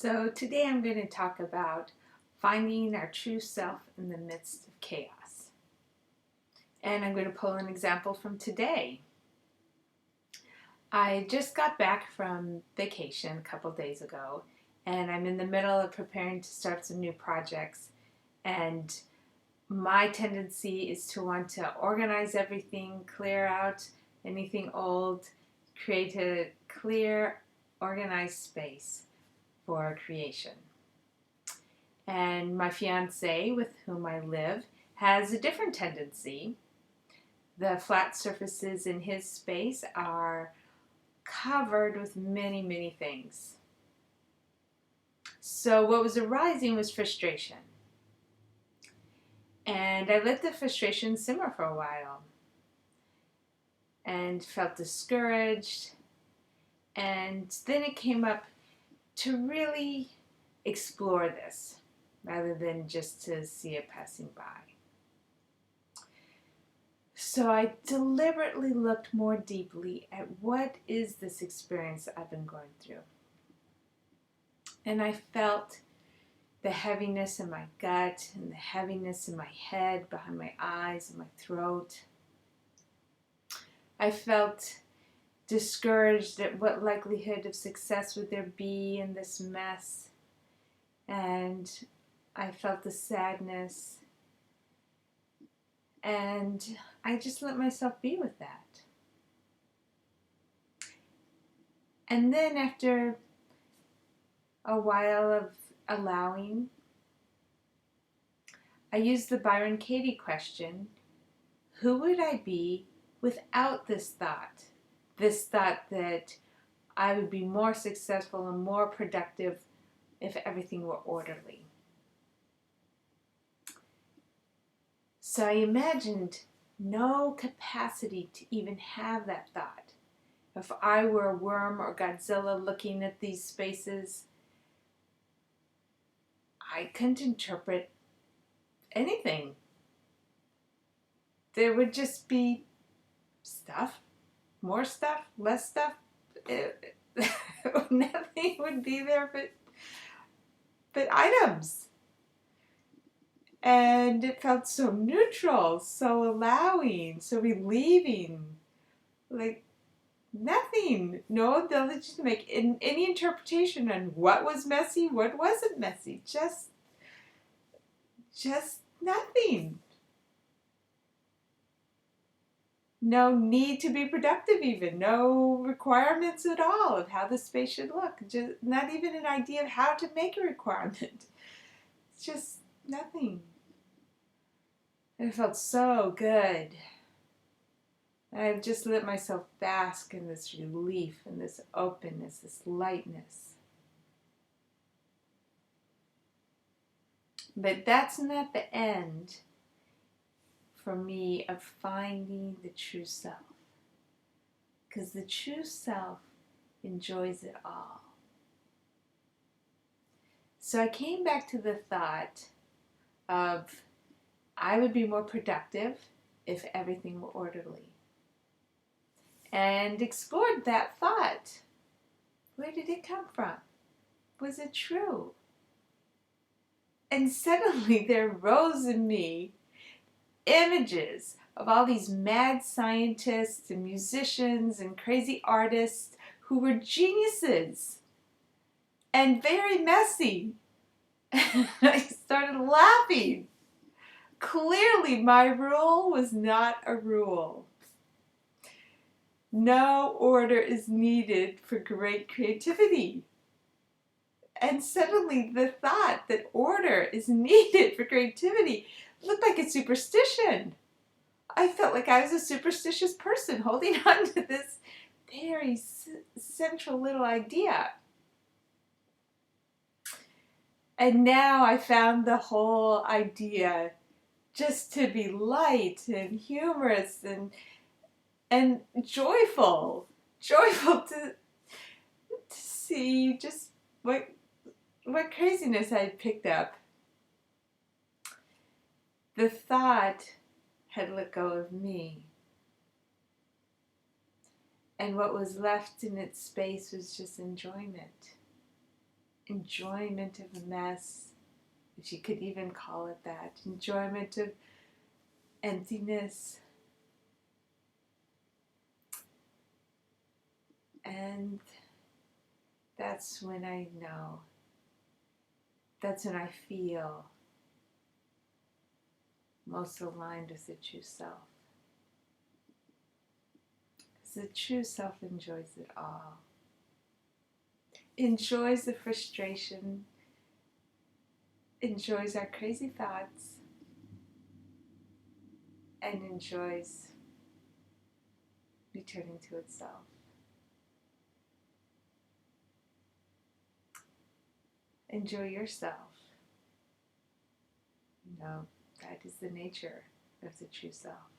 So today I'm going to talk about finding our true self in the midst of chaos. And I'm going to pull an example from today. I just got back from vacation a couple days ago, and I'm in the middle of preparing to start some new projects. And my tendency is to want to organize everything, clear out anything old, create a clear, organized space for creation. And my fiance, with whom I live, has a different tendency. The flat surfaces in his space are covered with many, many things. So what was arising was frustration. And I let the frustration simmer for a while and felt discouraged. And then it came up to really explore this rather than just to see it passing by. So I deliberately looked more deeply at what is this experience I've been going through. And I felt the heaviness in my gut and the heaviness in my head, behind my eyes and my throat. I felt discouraged at what likelihood of success would there be in this mess. And I felt the sadness. And I just let myself be with that. And then after a while of allowing, I used the Byron Katie question: who would I be without this thought? This thought that I would be more successful and more productive if everything were orderly. So I imagined no capacity to even have that thought. If I were a worm or Godzilla looking at these spaces, I couldn't interpret anything. There would just be stuff, more stuff, less stuff. Nothing would be there but items. And it felt so neutral, so allowing, so relieving. Like nothing. No ability to make any interpretation on what was messy, what wasn't messy. Just nothing. No need to be productive even. No requirements at all of how the space should look. Just not even an idea of how to make a requirement. It's just nothing. And it felt so good. I just let myself bask in this relief and this openness, this lightness. But that's not the end for me of finding the true self. Because the true self enjoys it all. So I came back to the thought of I would be more productive if everything were orderly. And explored that thought. Where did it come from? Was it true? And suddenly there rose in me images of all these mad scientists and musicians and crazy artists who were geniuses and very messy. And I started laughing. Clearly my rule was not a rule. No order is needed for great creativity. And suddenly the thought that order is needed for creativity looked like a superstition. I felt like I was a superstitious person holding on to this very central little idea. And now I found the whole idea just to be light and humorous and joyful to see just what craziness I had picked up. The thought had let go of me. And what was left in its space was just enjoyment. enjoyment of a mess, if you could even call it that, enjoyment of emptiness. And that's when I know, that's when I feel most aligned with the true self. Because the true self enjoys it all. Enjoys the frustration, enjoys our crazy thoughts, and enjoys returning to itself. Enjoy yourself. You know, that is the nature of the true self.